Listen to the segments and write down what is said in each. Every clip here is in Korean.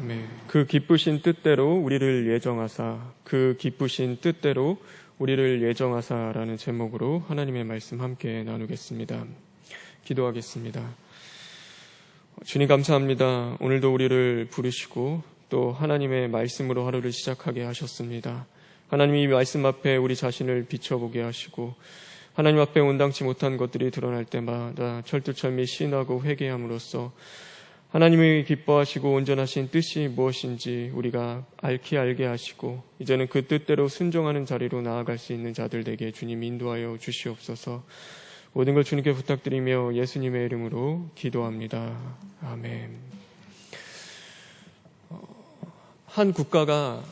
아멘. 그 기쁘신 뜻대로 우리를 예정하사, 그 기쁘신 뜻대로 우리를 예정하사라는 제목으로 하나님의 말씀 함께 나누겠습니다. 기도하겠습니다. 주님 감사합니다. 오늘도 우리를 부르시고 또 하나님의 말씀으로 하루를 시작하게 하셨습니다. 하나님이 이 말씀 앞에 우리 자신을 비춰보게 하시고 하나님 앞에 온당치 못한 것들이 드러날 때마다 철두철미 시인하고 회개함으로써 하나님이 기뻐하시고 온전하신 뜻이 무엇인지 우리가 알게 하시고 이제는 그 뜻대로 순종하는 자리로 나아갈 수 있는 자들에게 주님 인도하여 주시옵소서. 모든 걸 주님께 부탁드리며 예수님의 이름으로 기도합니다. 아멘. 한 국가가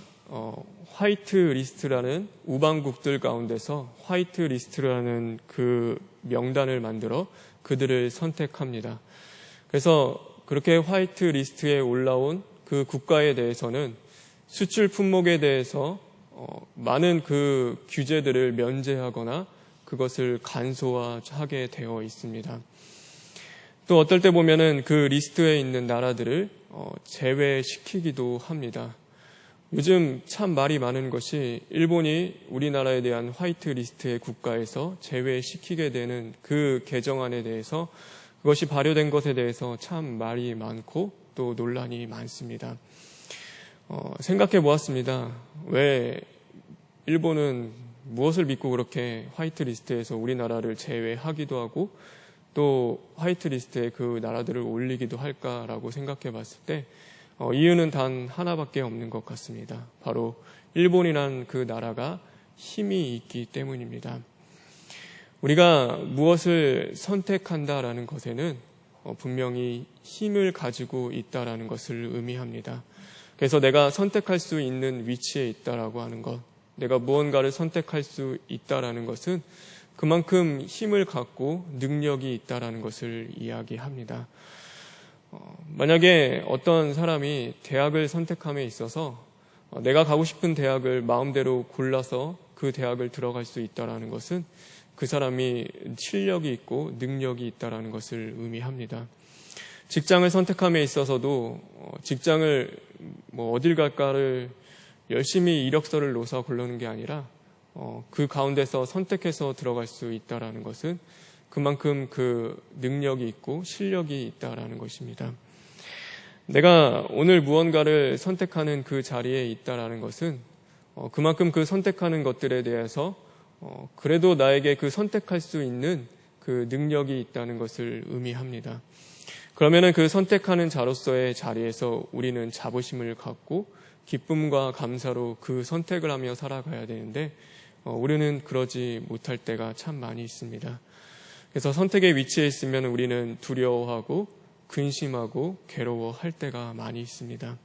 화이트 리스트라는 우방국들 가운데서 화이트 리스트라는 그 명단을 만들어 그들을 선택합니다. 그래서 그렇게 화이트 리스트에 올라온 그 국가에 대해서는 수출 품목에 대해서 많은 그 규제들을 면제하거나 그것을 간소화하게 되어 있습니다. 또 어떨 때 보면은 그 리스트에 있는 나라들을 제외시키기도 합니다. 요즘 참 말이 많은 것이 일본이 우리나라에 대한 화이트 리스트의 국가에서 제외시키게 되는 그 개정안에 대해서 그것이 발효된 것에 대해서 참 말이 많고 또 논란이 많습니다. 생각해 보았습니다. 왜 일본은 무엇을 믿고 그렇게 화이트 리스트에서 우리나라를 제외하기도 하고 또 화이트 리스트에 그 나라들을 올리기도 할까라고 생각해 봤을 때 이유는 단 하나밖에 없는 것 같습니다. 바로 일본이란 그 나라가 힘이 있기 때문입니다. 우리가 무엇을 선택한다라는 것에는 분명히 힘을 가지고 있다라는 것을 의미합니다. 그래서 내가 선택할 수 있는 위치에 있다라고 하는 것, 내가 무언가를 선택할 수 있다라는 것은 그만큼 힘을 갖고 능력이 있다라는 것을 이야기합니다. 만약에 어떤 사람이 대학을 선택함에 있어서 내가 가고 싶은 대학을 마음대로 골라서 그 대학을 들어갈 수 있다라는 것은 그 사람이 실력이 있고 능력이 있다라는 것을 의미합니다. 직장을 선택함에 있어서도 직장을 어딜 갈까를 열심히 이력서를 놓아서 고르는 게 아니라 그 가운데서 선택해서 들어갈 수 있다라는 것은 그만큼 그 능력이 있고 실력이 있다라는 것입니다. 내가 오늘 무언가를 선택하는 그 자리에 있다라는 것은 그만큼 그 선택하는 것들에 대해서 그래도 나에게 그 선택할 수 있는 그 능력이 있다는 것을 의미합니다. 그러면은 그 선택하는 자로서의 자리에서 우리는 자부심을 갖고 기쁨과 감사로 그 선택을 하며 살아가야 되는데 우리는 그러지 못할 때가 참 많이 있습니다. 그래서 선택의 위치에 있으면 우리는 두려워하고 근심하고 괴로워할 때가 많이 있습니다.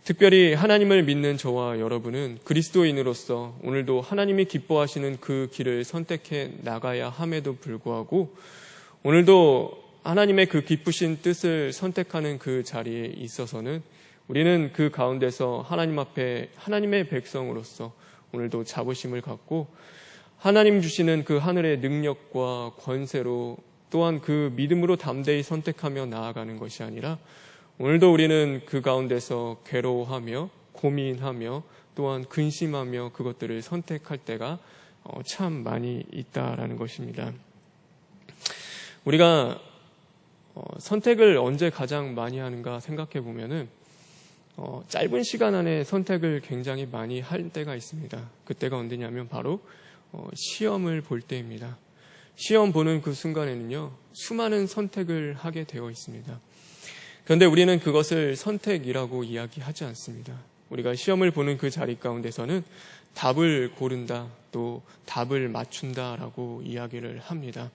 특별히 하나님을 믿는 저와 여러분은 그리스도인으로서 오늘도 하나님이 기뻐하시는 그 길을 선택해 나가야 함에도 불구하고 오늘도 하나님의 그 기쁘신 뜻을 선택하는 그 자리에 있어서는 우리는 그 가운데서 하나님 앞에 하나님의 백성으로서 오늘도 자부심을 갖고 하나님 주시는 그 하늘의 능력과 권세로 또한 그 믿음으로 담대히 선택하며 나아가는 것이 아니라 오늘도 우리는 그 가운데서 괴로워하며 고민하며 또한 근심하며 그것들을 선택할 때가 참 많이 있다라는 것입니다. 우리가 선택을 언제 가장 많이 하는가 생각해 보면은 짧은 시간 안에 선택을 굉장히 많이 할 때가 있습니다. 그때가 언제냐면 바로 시험을 볼 때입니다. 시험 보는 그 순간에는요, 수많은 선택을 하게 되어 있습니다. 그런데 우리는 그것을 선택이라고 이야기하지 않습니다. 우리가 시험을 보는 그 자리 가운데서는 답을 고른다, 또 답을 맞춘다라고 이야기를 합니다.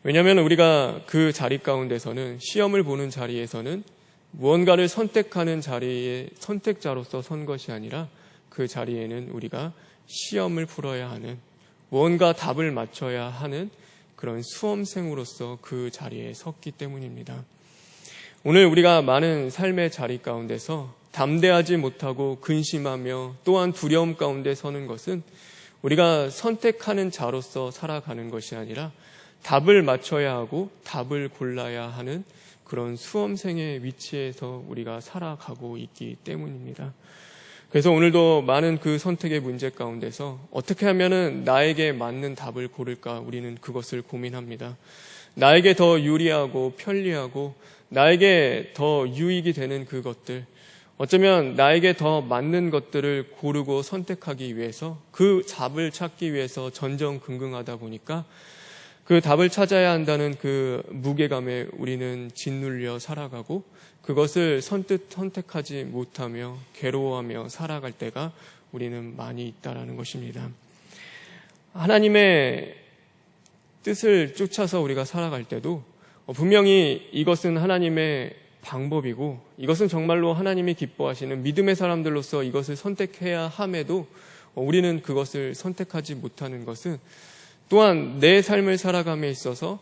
왜냐하면 우리가 그 자리 가운데서는 시험을 보는 자리에서는 무언가를 선택하는 자리에 선택자로서 선 것이 아니라 그 자리에는 우리가 시험을 풀어야 하는 무언가 답을 맞춰야 하는 그런 수험생으로서 그 자리에 섰기 때문입니다. 오늘 우리가 많은 삶의 자리 가운데서 담대하지 못하고 근심하며 또한 두려움 가운데 서는 것은 우리가 선택하는 자로서 살아가는 것이 아니라 답을 맞춰야 하고 답을 골라야 하는 그런 수험생의 위치에서 우리가 살아가고 있기 때문입니다. 그래서 오늘도 많은 그 선택의 문제 가운데서 어떻게 하면은 나에게 맞는 답을 고를까 우리는 그것을 고민합니다. 나에게 더 유리하고 편리하고 나에게 더 유익이 되는 그것들, 어쩌면 나에게 더 맞는 것들을 고르고 선택하기 위해서 그 답을 찾기 위해서 전전긍긍하다 보니까 그 답을 찾아야 한다는 그 무게감에 우리는 짓눌려 살아가고 그것을 선뜻 선택하지 못하며 괴로워하며 살아갈 때가 우리는 많이 있다라는 것입니다. 하나님의 뜻을 쫓아서 우리가 살아갈 때도 분명히 이것은 하나님의 방법이고 이것은 정말로 하나님이 기뻐하시는 믿음의 사람들로서 이것을 선택해야 함에도 우리는 그것을 선택하지 못하는 것은 또한 내 삶을 살아감에 있어서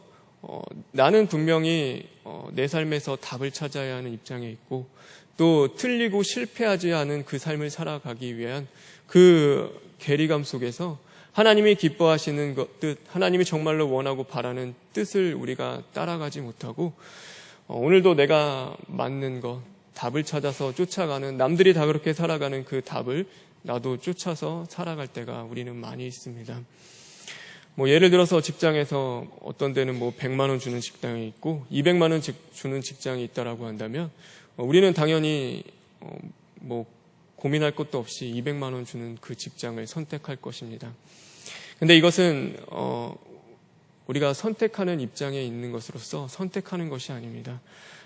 나는 분명히 내 삶에서 답을 찾아야 하는 입장에 있고 또 틀리고 실패하지 않은 그 삶을 살아가기 위한 그 괴리감 속에서 하나님이 기뻐하시는 뜻, 하나님이 정말로 원하고 바라는 뜻을 우리가 따라가지 못하고 오늘도 내가 맞는 것, 답을 찾아서 쫓아가는, 남들이 다 그렇게 살아가는 그 답을 나도 쫓아서 살아갈 때가 우리는 많이 있습니다. 예를 들어서 직장에서 어떤 데는 100만 원 주는 직장이 있고 200만 원 주는 직장이 있다라고 한다면 우리는 당연히 고민할 것도 없이 200만 원 주는 그 직장을 선택할 것입니다. 근데 이것은 우리가 선택하는 입장에 있는 것으로서 선택하는 것이 아닙니다.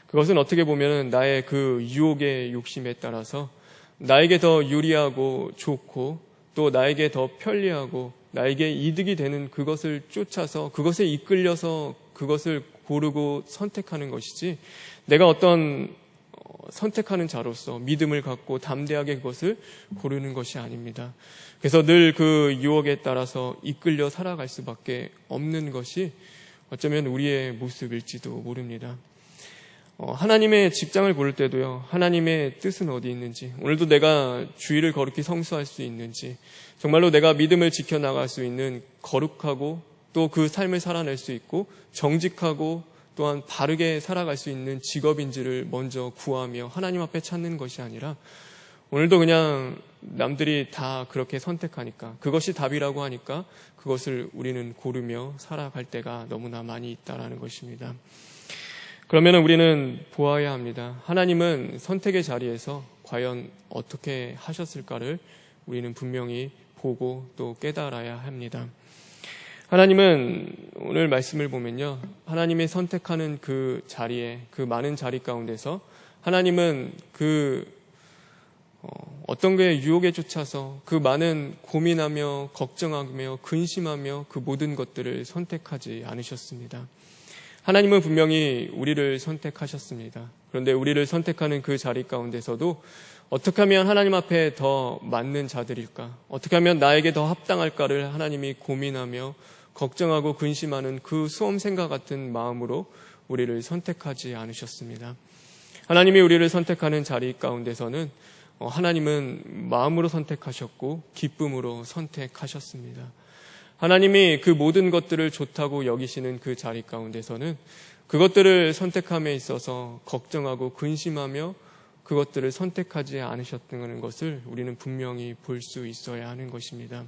그것은 어떻게 보면 나의 그 유혹의 욕심에 따라서 나에게 더 유리하고 좋고 또 나에게 더 편리하고 나에게 이득이 되는 그것을 쫓아서 그것에 이끌려서 그것을 고르고 선택하는 것이지 내가 어떤 선택하는 자로서 믿음을 갖고 담대하게 그것을 고르는 것이 아닙니다. 그래서 늘 그 유혹에 따라서 이끌려 살아갈 수밖에 없는 것이 어쩌면 우리의 모습일지도 모릅니다. 하나님의 직장을 고를 때도요, 하나님의 뜻은 어디 있는지, 오늘도 내가 주의를 거룩히 성수할 수 있는지, 정말로 내가 믿음을 지켜나갈 수 있는 거룩하고 또 그 삶을 살아낼 수 있고 정직하고 또한 바르게 살아갈 수 있는 직업인지를 먼저 구하며 하나님 앞에 찾는 것이 아니라 오늘도 그냥 남들이 다 그렇게 선택하니까 그것이 답이라고 하니까 그것을 우리는 고르며 살아갈 때가 너무나 많이 있다라는 것입니다. 그러면 우리는 보아야 합니다. 하나님은 선택의 자리에서 과연 어떻게 하셨을까를 우리는 분명히 보고 또 깨달아야 합니다. 하나님은 오늘 말씀을 보면요, 하나님의 선택하는 그 자리에, 그 많은 자리 가운데서 하나님은 어떤 게 유혹에 쫓아서 그 많은 고민하며 걱정하며 근심하며 그 모든 것들을 선택하지 않으셨습니다. 하나님은 분명히 우리를 선택하셨습니다. 그런데 우리를 선택하는 그 자리 가운데서도 어떻게 하면 하나님 앞에 더 맞는 자들일까? 어떻게 하면 나에게 더 합당할까를 하나님이 고민하며 걱정하고 근심하는 그 수험생과 같은 마음으로 우리를 선택하지 않으셨습니다. 하나님이 우리를 선택하는 자리 가운데서는 하나님은 마음으로 선택하셨고 기쁨으로 선택하셨습니다. 하나님이 그 모든 것들을 좋다고 여기시는 그 자리 가운데서는 그것들을 선택함에 있어서 걱정하고 근심하며 그것들을 선택하지 않으셨다는 것을 우리는 분명히 볼 수 있어야 하는 것입니다.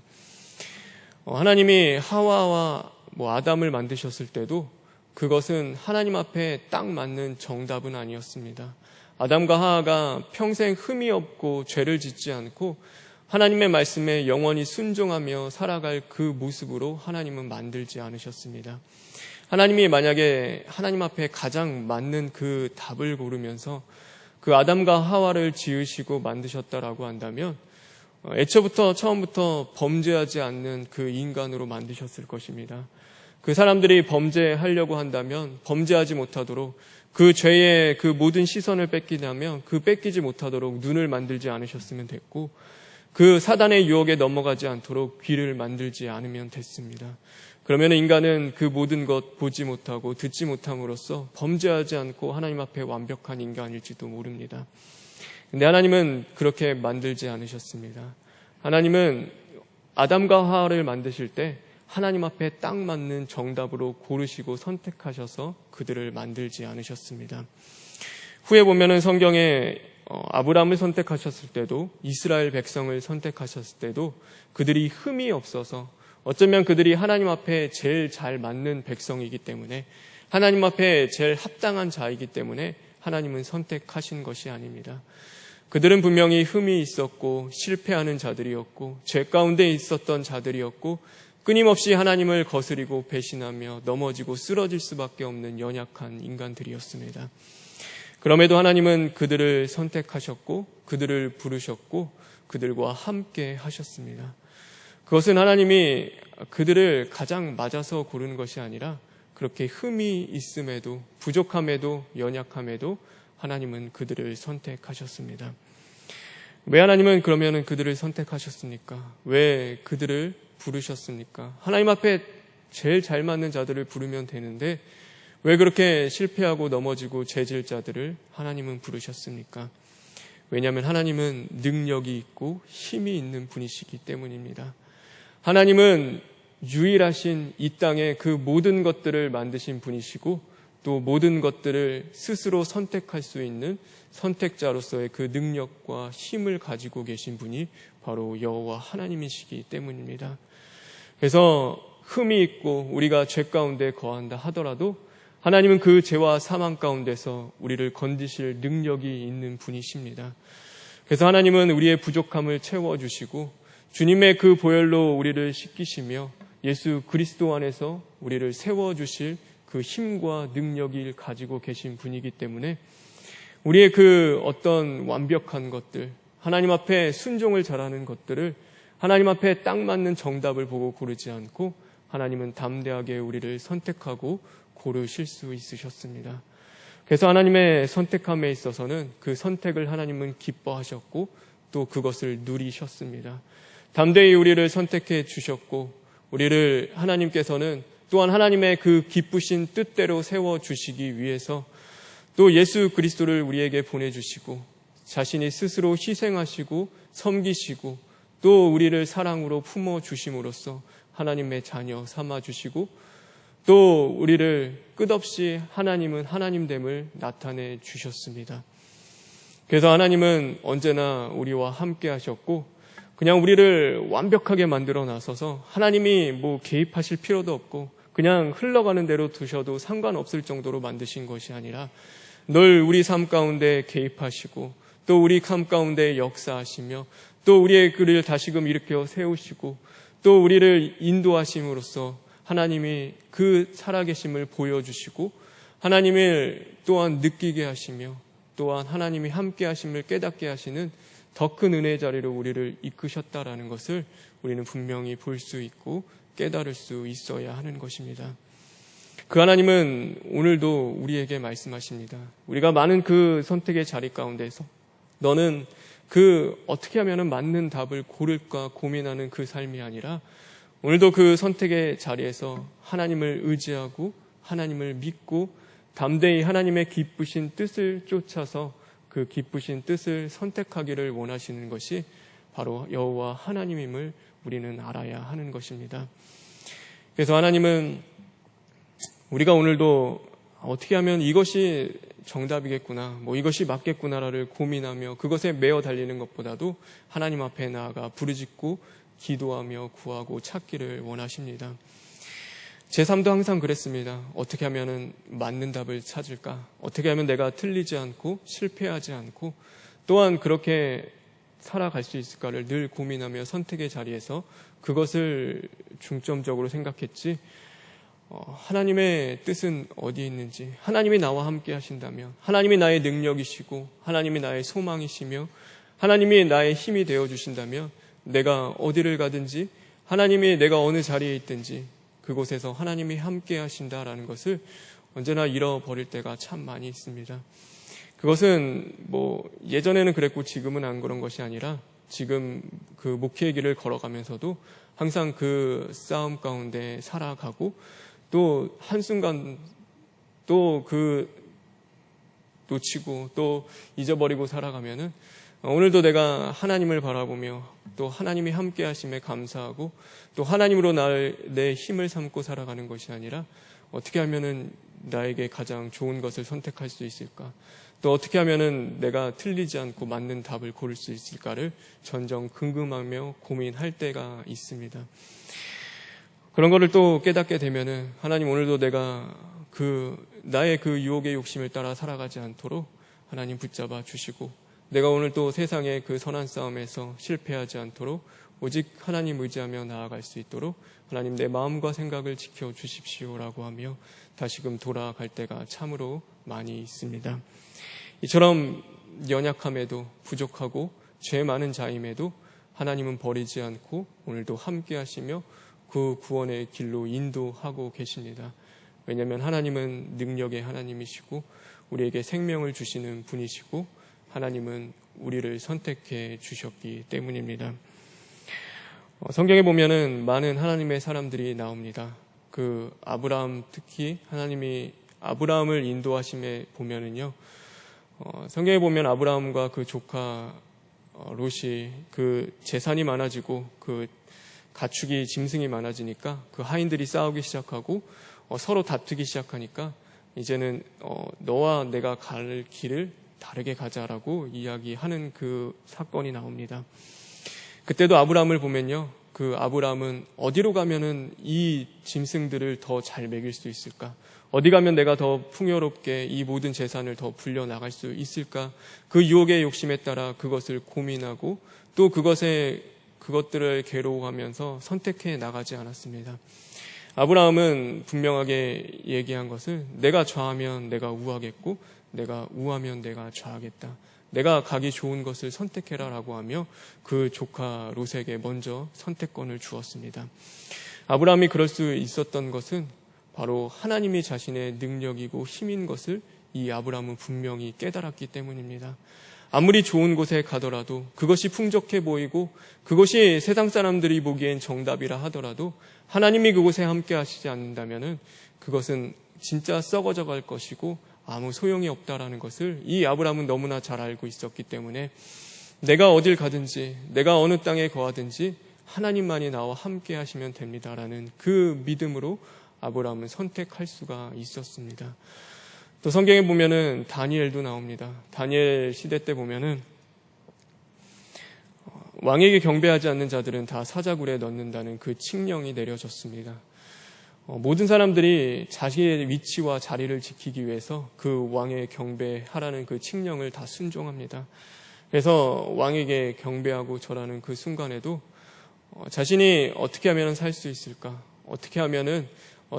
하나님이 하와와 아담을 만드셨을 때도 그것은 하나님 앞에 딱 맞는 정답은 아니었습니다. 아담과 하와가 평생 흠이 없고 죄를 짓지 않고 하나님의 말씀에 영원히 순종하며 살아갈 그 모습으로 하나님은 만들지 않으셨습니다. 하나님이 만약에 하나님 앞에 가장 맞는 그 답을 고르면서 그 아담과 하와를 지으시고 만드셨다라고 한다면 애초부터 처음부터 범죄하지 않는 그 인간으로 만드셨을 것입니다. 그 사람들이 범죄하려고 한다면 범죄하지 못하도록 그 죄의 그 모든 시선을 뺏기냐면 그 뺏기지 못하도록 눈을 만들지 않으셨으면 됐고 그 사단의 유혹에 넘어가지 않도록 귀를 만들지 않으면 됐습니다. 그러면 인간은 그 모든 것 보지 못하고 듣지 못함으로써 범죄하지 않고 하나님 앞에 완벽한 인간일지도 모릅니다. 근데 하나님은 그렇게 만들지 않으셨습니다. 하나님은 아담과 하와를 만드실 때 하나님 앞에 딱 맞는 정답으로 고르시고 선택하셔서 그들을 만들지 않으셨습니다. 후에 보면은 성경에 아브라함을 선택하셨을 때도 이스라엘 백성을 선택하셨을 때도 그들이 흠이 없어서 어쩌면 그들이 하나님 앞에 제일 잘 맞는 백성이기 때문에 하나님 앞에 제일 합당한 자이기 때문에 하나님은 선택하신 것이 아닙니다. 그들은 분명히 흠이 있었고 실패하는 자들이었고 죄 가운데 있었던 자들이었고 끊임없이 하나님을 거스리고 배신하며 넘어지고 쓰러질 수밖에 없는 연약한 인간들이었습니다. 그럼에도 하나님은 그들을 선택하셨고 그들을 부르셨고 그들과 함께 하셨습니다. 그것은 하나님이 그들을 가장 맞아서 고르는 것이 아니라 그렇게 흠이 있음에도 부족함에도 연약함에도 하나님은 그들을 선택하셨습니다. 왜 하나님은 그러면 그들을 선택하셨습니까? 왜 그들을 부르셨습니까? 하나님 앞에 제일 잘 맞는 자들을 부르면 되는데 왜 그렇게 실패하고 넘어지고 죄질 자들을 하나님은 부르셨습니까? 왜냐하면 하나님은 능력이 있고 힘이 있는 분이시기 때문입니다. 하나님은 유일하신 이 땅의 그 모든 것들을 만드신 분이시고 또 모든 것들을 스스로 선택할 수 있는 선택자로서의 그 능력과 힘을 가지고 계신 분이 바로 여호와 하나님이시기 때문입니다. 그래서 흠이 있고 우리가 죄 가운데 거한다 하더라도 하나님은 그 죄와 사망 가운데서 우리를 건지실 능력이 있는 분이십니다. 그래서 하나님은 우리의 부족함을 채워주시고 주님의 그 보혈로 우리를 씻기시며 예수 그리스도 안에서 우리를 세워주실 그 힘과 능력을 가지고 계신 분이기 때문에 우리의 그 어떤 완벽한 것들, 하나님 앞에 순종을 잘하는 것들을 하나님 앞에 딱 맞는 정답을 보고 고르지 않고 하나님은 담대하게 우리를 선택하고 고르실 수 있으셨습니다. 그래서 하나님의 선택함에 있어서는 그 선택을 하나님은 기뻐하셨고 또 그것을 누리셨습니다. 담대히 우리를 선택해 주셨고 우리를 하나님께서는 또한 하나님의 그 기쁘신 뜻대로 세워주시기 위해서 또 예수 그리스도를 우리에게 보내주시고 자신이 스스로 희생하시고 섬기시고 또 우리를 사랑으로 품어주심으로써 하나님의 자녀 삼아주시고 또 우리를 끝없이 하나님은 하나님됨을 나타내 주셨습니다. 그래서 하나님은 언제나 우리와 함께 하셨고 그냥 우리를 완벽하게 만들어 놔서서 하나님이 개입하실 필요도 없고 그냥 흘러가는 대로 두셔도 상관없을 정도로 만드신 것이 아니라 늘 우리 삶 가운데 개입하시고 또 우리 삶 가운데 역사하시며 또 우리의 글을 다시금 일으켜 세우시고 또 우리를 인도하심으로써 하나님이 그 살아계심을 보여주시고 하나님을 또한 느끼게 하시며 또한 하나님이 함께 하심을 깨닫게 하시는 더 큰 은혜의 자리로 우리를 이끄셨다라는 것을 우리는 분명히 볼 수 있고 깨달을 수 있어야 하는 것입니다. 그 하나님은 오늘도 우리에게 말씀하십니다. 우리가 많은 그 선택의 자리 가운데서 너는 그 어떻게 하면 맞는 답을 고를까 고민하는 그 삶이 아니라 오늘도 그 선택의 자리에서 하나님을 의지하고 하나님을 믿고 담대히 하나님의 기쁘신 뜻을 쫓아서 그 기쁘신 뜻을 선택하기를 원하시는 것이 바로 여호와 하나님임을 우리는 알아야 하는 것입니다. 그래서 하나님은 우리가 오늘도 어떻게 하면 이것이 정답이겠구나, 이것이 맞겠구나를 고민하며 그것에 매어 달리는 것보다도 하나님 앞에 나아가 부르짖고 기도하며 구하고 찾기를 원하십니다. 제 삶도 항상 그랬습니다. 어떻게 하면 맞는 답을 찾을까? 어떻게 하면 내가 틀리지 않고 실패하지 않고 또한 그렇게 살아갈 수 있을까를 늘 고민하며 선택의 자리에서 그것을 중점적으로 생각했지 하나님의 뜻은 어디에 있는지, 하나님이 나와 함께 하신다면, 하나님이 나의 능력이시고 하나님이 나의 소망이시며 하나님이 나의 힘이 되어주신다면 내가 어디를 가든지 하나님이 내가 어느 자리에 있든지 그곳에서 하나님이 함께 하신다라는 것을 언제나 잃어버릴 때가 참 많이 있습니다. 그것은 예전에는 그랬고 지금은 안 그런 것이 아니라 지금 그 목회의 길을 걸어가면서도 항상 그 싸움 가운데 살아가고 또 한순간 또 그 놓치고 또 잊어버리고 살아가면은 오늘도 내가 하나님을 바라보며 또 하나님이 함께 하심에 감사하고 또 하나님으로 내 힘을 삼고 살아가는 것이 아니라 어떻게 하면은 나에게 가장 좋은 것을 선택할 수 있을까? 또 어떻게 하면은 내가 틀리지 않고 맞는 답을 고를 수 있을까를 전전긍긍하며 고민할 때가 있습니다. 그런 거를 또 깨닫게 되면은 하나님 오늘도 내가 나의 그 유혹의 욕심을 따라 살아가지 않도록 하나님 붙잡아 주시고 내가 오늘 또 세상의 그 선한 싸움에서 실패하지 않도록 오직 하나님 의지하며 나아갈 수 있도록 하나님 내 마음과 생각을 지켜주십시오라고 하며 다시금 돌아갈 때가 참으로 많이 있습니다. 이처럼 연약함에도 부족하고 죄 많은 자임에도 하나님은 버리지 않고 오늘도 함께 하시며 그 구원의 길로 인도하고 계십니다. 왜냐하면 하나님은 능력의 하나님이시고 우리에게 생명을 주시는 분이시고 하나님은 우리를 선택해 주셨기 때문입니다. 성경에 보면은 많은 하나님의 사람들이 나옵니다. 그 아브라함 특히 하나님이 아브라함을 인도하심에 보면은요. 성경에 보면 아브라함과 그 조카 롯이 그 재산이 많아지고 그 가축이 짐승이 많아지니까 그 하인들이 싸우기 시작하고 서로 다투기 시작하니까 이제는 너와 내가 갈 길을 다르게 가자라고 이야기하는 그 사건이 나옵니다. 그때도 아브라함을 보면요. 그 아브라함은 어디로 가면은 이 짐승들을 더 잘 먹일 수 있을까? 어디 가면 내가 더 풍요롭게 이 모든 재산을 더 불려나갈 수 있을까? 그 유혹의 욕심에 따라 그것을 고민하고 또 그것들을 괴로워하면서 선택해 나가지 않았습니다. 아브라함은 분명하게 얘기한 것을 내가 좌하면 내가 우하겠고 내가 우하면 내가 좌하겠다. 내가 가기 좋은 것을 선택해라 라고 하며 그 조카 롯에게 먼저 선택권을 주었습니다. 아브라함이 그럴 수 있었던 것은 바로 하나님이 자신의 능력이고 힘인 것을 이 아브라함은 분명히 깨달았기 때문입니다. 아무리 좋은 곳에 가더라도 그것이 풍족해 보이고 그것이 세상 사람들이 보기엔 정답이라 하더라도 하나님이 그곳에 함께 하시지 않는다면 그것은 진짜 썩어져 갈 것이고 아무 소용이 없다라는 것을 이 아브라함은 너무나 잘 알고 있었기 때문에 내가 어딜 가든지 내가 어느 땅에 거하든지 하나님만이 나와 함께 하시면 됩니다라는 그 믿음으로 아브라함은 선택할 수가 있었습니다. 또 성경에 보면은 다니엘도 나옵니다. 다니엘 시대 때 보면은 왕에게 경배하지 않는 자들은 다 사자굴에 넣는다는 그 칙령이 내려졌습니다. 모든 사람들이 자신의 위치와 자리를 지키기 위해서 그 왕에 경배하라는 그 칙령을 다 순종합니다. 그래서 왕에게 경배하고 절하는 그 순간에도 자신이 어떻게 하면 살 수 있을까? 어떻게 하면은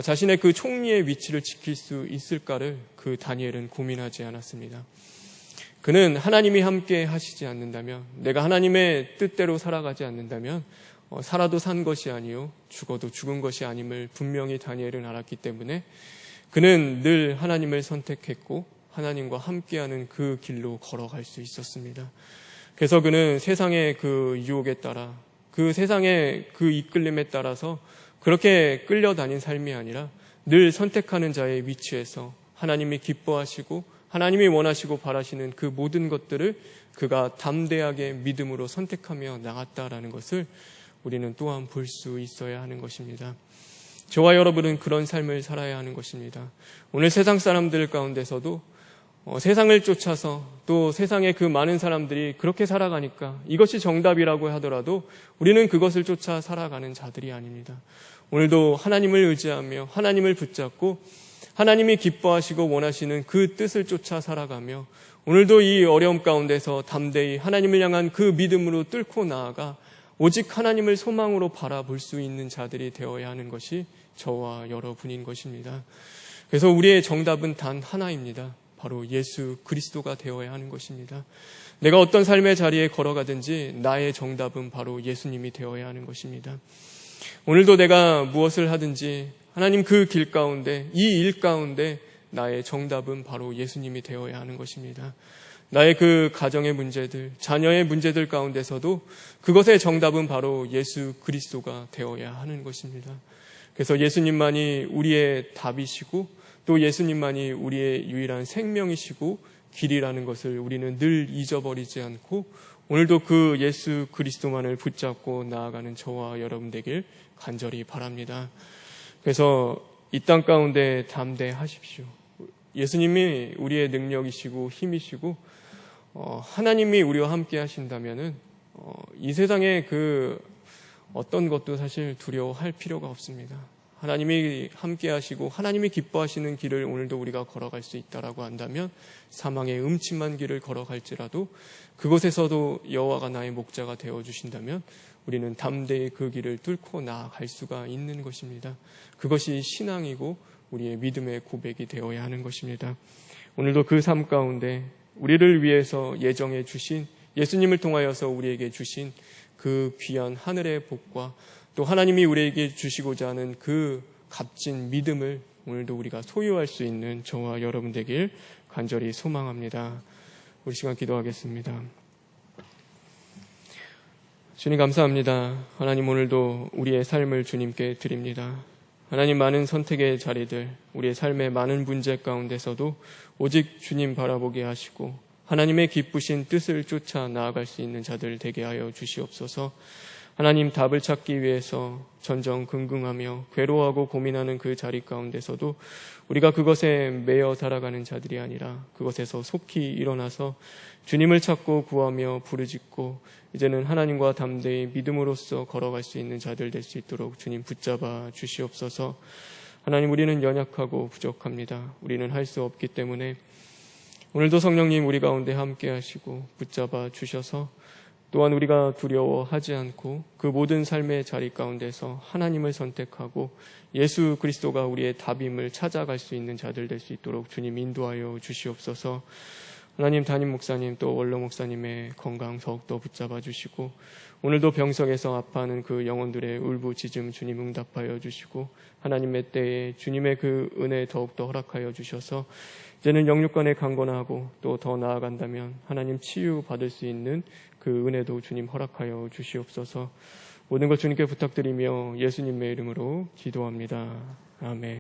자신의 그 총리의 위치를 지킬 수 있을까를 그 다니엘은 고민하지 않았습니다. 그는 하나님이 함께 하시지 않는다면, 내가 하나님의 뜻대로 살아가지 않는다면 살아도 산 것이 아니요 죽어도 죽은 것이 아님을 분명히 다니엘은 알았기 때문에 그는 늘 하나님을 선택했고 하나님과 함께하는 그 길로 걸어갈 수 있었습니다. 그래서 그는 세상의 그 유혹에 따라 그 세상의 그 이끌림에 따라서 그렇게 끌려다닌 삶이 아니라 늘 선택하는 자의 위치에서 하나님이 기뻐하시고 하나님이 원하시고 바라시는 그 모든 것들을 그가 담대하게 믿음으로 선택하며 나갔다라는 것을 우리는 또한 볼 수 있어야 하는 것입니다. 저와 여러분은 그런 삶을 살아야 하는 것입니다. 오늘 세상 사람들 가운데서도 세상을 쫓아서 또 세상의 그 많은 사람들이 그렇게 살아가니까 이것이 정답이라고 하더라도 우리는 그것을 쫓아 살아가는 자들이 아닙니다. 오늘도 하나님을 의지하며 하나님을 붙잡고 하나님이 기뻐하시고 원하시는 그 뜻을 쫓아 살아가며 오늘도 이 어려움 가운데서 담대히 하나님을 향한 그 믿음으로 뚫고 나아가 오직 하나님을 소망으로 바라볼 수 있는 자들이 되어야 하는 것이 저와 여러분인 것입니다. 그래서 우리의 정답은 단 하나입니다. 바로 예수 그리스도가 되어야 하는 것입니다. 내가 어떤 삶의 자리에 걸어가든지 나의 정답은 바로 예수님이 되어야 하는 것입니다. 오늘도 내가 무엇을 하든지 하나님 그 길 가운데 이 일 가운데 나의 정답은 바로 예수님이 되어야 하는 것입니다. 나의 그 가정의 문제들, 자녀의 문제들 가운데서도 그것의 정답은 바로 예수 그리스도가 되어야 하는 것입니다. 그래서 예수님만이 우리의 답이시고 또 예수님만이 우리의 유일한 생명이시고 길이라는 것을 우리는 늘 잊어버리지 않고 오늘도 그 예수 그리스도만을 붙잡고 나아가는 저와 여러분 되길 간절히 바랍니다. 그래서 이 땅 가운데 담대하십시오. 예수님이 우리의 능력이시고 힘이시고 하나님이 우리와 함께 하신다면은 이 세상에 그 어떤 것도 사실 두려워할 필요가 없습니다. 하나님이 함께 하시고 하나님이 기뻐하시는 길을 오늘도 우리가 걸어갈 수 있다라고 한다면 사망의 음침한 길을 걸어갈지라도 그곳에서도 여호와가 나의 목자가 되어주신다면 우리는 담대히 그 길을 뚫고 나아갈 수가 있는 것입니다. 그것이 신앙이고 우리의 믿음의 고백이 되어야 하는 것입니다. 오늘도 그 삶 가운데 우리를 위해서 예정해 주신 예수님을 통하여서 우리에게 주신 그 귀한 하늘의 복과 또 하나님이 우리에게 주시고자 하는 그 값진 믿음을 오늘도 우리가 소유할 수 있는 저와 여러분 되길 간절히 소망합니다. 우리 시간 기도하겠습니다. 주님 감사합니다. 하나님 오늘도 우리의 삶을 주님께 드립니다. 하나님 많은 선택의 자리들, 우리의 삶의 많은 문제 가운데서도 오직 주님 바라보게 하시고 하나님의 기쁘신 뜻을 쫓아 나아갈 수 있는 자들 되게 하여 주시옵소서. 하나님 답을 찾기 위해서 전전긍긍하며 괴로워하고 고민하는 그 자리 가운데서도 우리가 그것에 매여 살아가는 자들이 아니라 그것에서 속히 일어나서 주님을 찾고 구하며 부르짖고 이제는 하나님과 담대히 믿음으로써 걸어갈 수 있는 자들 될 수 있도록 주님 붙잡아 주시옵소서. 하나님 우리는 연약하고 부족합니다. 우리는 할 수 없기 때문에 오늘도 성령님 우리 가운데 함께 하시고 붙잡아 주셔서 또한 우리가 두려워하지 않고 그 모든 삶의 자리 가운데서 하나님을 선택하고 예수 그리스도가 우리의 답임을 찾아갈 수 있는 자들 될 수 있도록 주님 인도하여 주시옵소서. 하나님 담임 목사님 또 원로 목사님의 건강 더욱더 붙잡아 주시고 오늘도 병석에서 아파하는 그 영혼들의 울부짖음 주님 응답하여 주시고 하나님의 때에 주님의 그 은혜 더욱더 허락하여 주셔서 이제는 영육간에 강건하고 또 더 나아간다면 하나님 치유받을 수 있는 그 은혜도 주님 허락하여 주시옵소서. 모든 것 주님께 부탁드리며 예수님의 이름으로 기도합니다. 아멘.